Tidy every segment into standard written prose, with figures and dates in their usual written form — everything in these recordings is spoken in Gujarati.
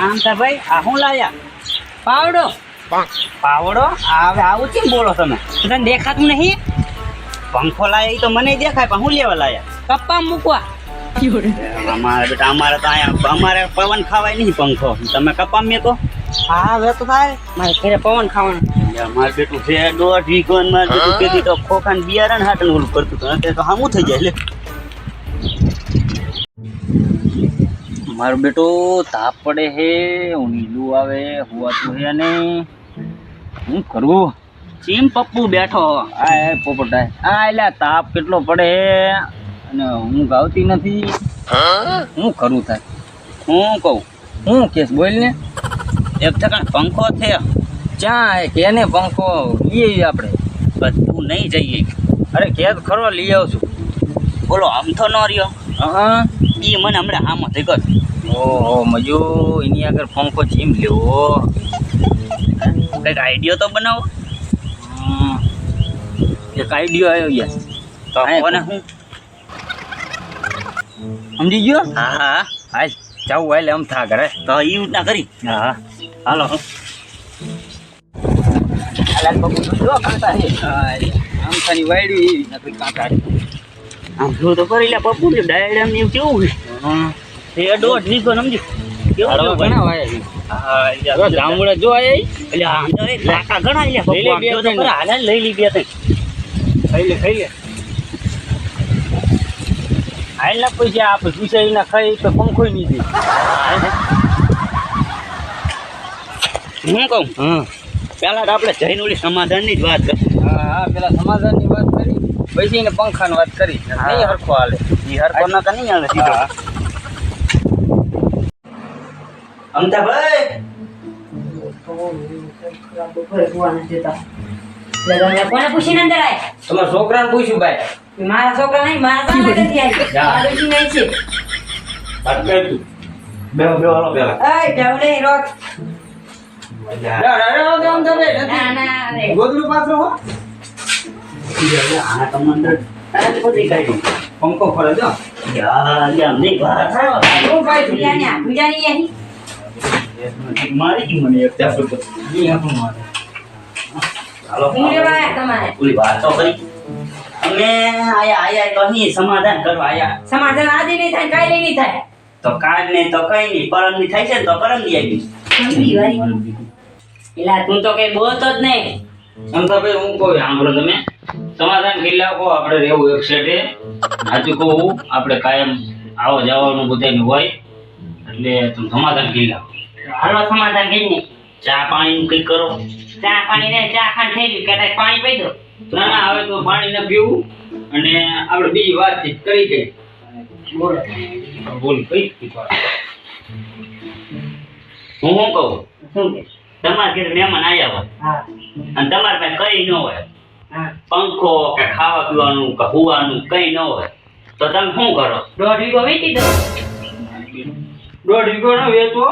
આમતા ભાઈ આ શું લાયા? પાવડો. પાવડો? હવે આવું કેમ બોલો તમે? તને દેખાતું નહીં? પંખો લાયા ઈ તો મને દેખાય, પણ હું લેવા લાયા? કપ્પા મૂકવા. અમારે બેટા અમારે તો અહીંયા અમારે પવન ખાવાય નહીં પંખો. તમે કપ્પા મેકો? હા હવે તો થાય. મારે ઘરે પવન ખાવાનું. મારે બેટું છે દોઢ વીઘો ને મારે બેટું કેદી તો ખોખાને બિયારણ હાટન ઓલું કરતું હતું. અત્યારે તો હામું થઈ જાય લે. મારું બેટું તાપ પડે હે, ઊંઘલું આવે, હુવાતું હે ને હું કરવું? ચીમ પપ્પુ બેઠો. આ પોપટાય આ એલા તાપ કેટલો પડે હે અને ઊંઘ આવતી નથી. હું કરું થાય? હું કહું હું કેસ બોલ ને. એક ટકા પંખો છે ક્યાં કે ને પંખો લઈએ આપણે? બધું નહીં જઈએ. અરે કેદ ખરો લઈ આવશું. બોલો આમ તો ન રહ્યો. હા એ મને હમણાં આમાં થઈ ગયો. ઓહો મજો એની આગળ પંખો ચીમ લેવો. કંઈક આઈડિયો તો બનાવો. એક આઈડિયો આવ્યો યાર. તો કોને હું સમજી ગયો? હા હા હાલ જાવું હાલ આમ થા ઘરે તો એ ના કરી. હા હાલો આમથાની વાયડી નથી કાંટા. આમ જો તો કરી લે પપ્પુ ને ડાયડ આમ એવું કેવું છે દોઢ વીઘો સમજી કેવું ઘણા વાયા જામુડા જો આયા એટલે આમ તો એક લાકા ઘણા લે પપ્પુ જો તો પર હાલ લઈ લી બે તઈ ખાઈ લે હાલ ના પૈસા આપણે પૂછાઈ ના ખાઈ તો પંખોય નહીં દે. હું કહું પેલા તો આપણે જઈને ઓલી સમાધાનની જ વાત કરી. હા પેલા સમાધાનની વાત કરી પછી ને પંખાની વાત કરી. નહીં હરખો હાલે એ હરખો ના કે નહીં હાલે સીધો. અમતાભાઈ કોને પૂછીને અંદર આય? તમારા છોકરાને પૂછ્યું ભાઈ. મારા છોકરા નહીં, મારા સામે નથી આવી. આ ડોશી નહીં છે. વાત કરી તું. બેહો હાલો પેલા. એય જાવ નહીં રોક. ના ના રે. ગોદલું પાત્ર હો. આ તમને તારે બધી કાઢી પંખો ફરે જો. યાર નહીં વાત. હું ભાઈ બીજાની અહીં. મારી કી મને એક ચાપો તો ઈ આપણું મારે. હાલો હું લેવા આયા તમારે. પૂરી વાત તો કરી. અમે આયા તો અહીં સમાધાન કરવા આયા. સમાધાન આજે નહીં થાય, કાલે નહીં થાય. તો કાલ ને તો કઈ નહીં, પરમ ની થાય છે ને તો પરમ ની આવી. સમજી વારી. એલા તું તો કઈ બોલતો જ નહીં. અમતાભાઈ હું કહું સાંભળો તમે સમાધાન કરી લાવો. આપણે રહેવું એક સેટે. સાચું કહું આપણે કાયમ આવો જવાનું બધાનું હોય એટલે તમે સમાધાન કરી લાવો. હાલો સમાધાન કરીને. ચા પાણી કઈ કરો. ચા પાણી ને ચા ખાંડ થઈ ગયું કે પાણી પી દો. ના હવે તો પાણી ન પીવું અને આપણે બીજી વાતચીત કરી દઈએ. બોલ કઈ હું કહું શું કે? તમારા ઘરે મહેમાન આવ્યા હોય હા અને તમારે પાસે કઈ ન હોય, હા. પંખો કે ખાવા પીવાનું કે હુવાનું કઈ ન હોય તો તમે શું કરો? 1.5 વીઘો વેચી દો. 1.5 વીઘો ન વેચવો.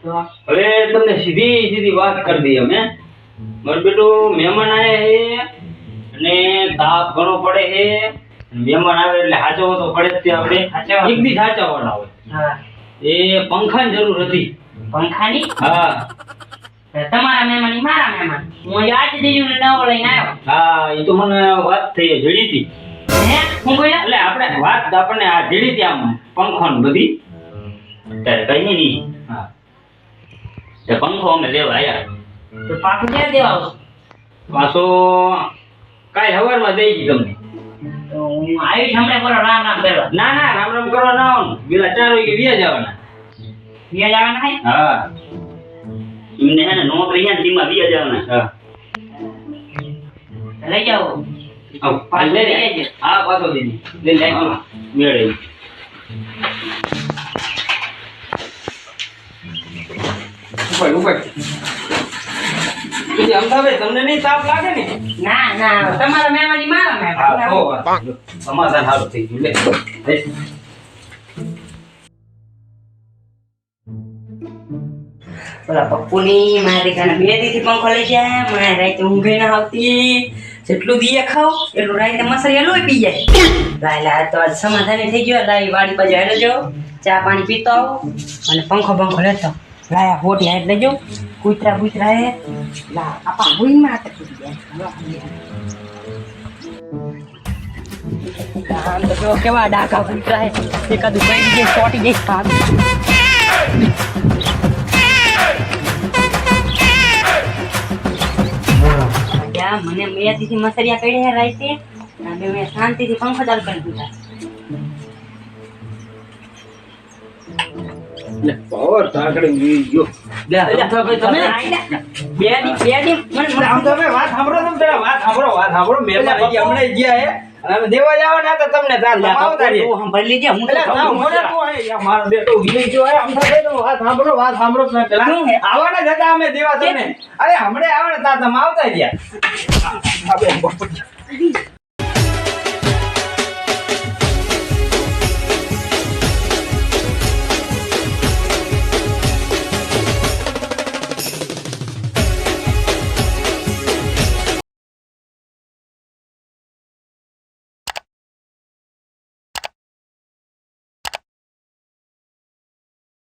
તો હવે તમને સીધી વાત કરી દઈએ અમે. મારું બેટું મહેમાન આવ્યા છે અને તાપ ઘણો પડે છે. મહેમાન આવે એટલે સાચવવો તો પડે જ. તે આપણે એક દી સાચવવાના હોય. હા એ પંખાની જરૂર હતી. પંખાની હા તમારા મહેમાન ઈ મારા મહેમાન. હું આજ દીજું ને નવો લઈને આવ્યો. હા એ તો મને વાત થઈ જડી હતી. હે હું બોલ્યા? એટલે આપણે વાત આપણને આ જડી હતી આમ પંખોની બધી. અત્યારે કઈ નહીં. હા એ પંખો અમે લેવા આવ્યા. તો પાછું ક્યારે દેવા આવશો? પાછો કાલ સવારમાં દઈ દી તમને. તો હું આવીશ હમણાં બોલો રામ રામ કરવા. ના રામ રામ કરવા ના આવવાનું. પેલા 4 વાગે વ્યા જવાના. વ્યાજ આવવાના છે? હા એમને હે ને નોકરી હે ને તેમાં વ્યા જવાના. હા લઈ જાઓ. પાછો લઈ લેજે. હા પાછો દીદી લઈ લેજો મેળે. ઉપર પછી અમદાભાઈ તમને નહીં તાપ લાગે ને? ના તમારા મહેમાન ઈ મારા મહેમાન. હા તો સમાધાન સારું થઈ ગયું. લે પેલા પપ્પુની મારા દીકરાને 2 દીથી પંખો લઈ જાય. મને રાતે ઊંઘ ના આવતી. જેટલું દીએ ખાવ એટલું રાતે મસરી લોહી પી જાય. લાયલા તો આજ સમાધાન થઈ ગયો. લાઈ વાડી બાજુ હેલો જાઓ, ચા પાણી પીતો આવો અને પંખો લેતો. લાયા હોટી હાથ લેજો કૂતરા બૂતરા હે લા આપા હુઈ માં તકી ગયા આમ તો જો કેવા ડાકા કૂતરા હે એકાદું કઈ દીજે છોટી દે કામ યા મને મેયાથી મસરિયા કઈ હે રાઈતે અને મેં શાંતિથી પંખો ચાલુ કરી દીધા લે પાવર તાકડી વી ગયો લે તમે બેડી મને આમ તમે વાત સાંભળો તમે જરા વાત સાંભળો મેલા હમણાં ગયા હે અને અમે દેવા જાવ ને તો તમને તાર આવતા રે તું સંભાળી લેજે હું એટલે ના હું તું આય મારો બેટો વિજય જો આમ થાય તો વાત સાંભળો તમે પેલા શું હે? આવવાના જ હતા અમે દેવા તમને અરે હમણે આવે ને તા તમે આવતા રહ્યા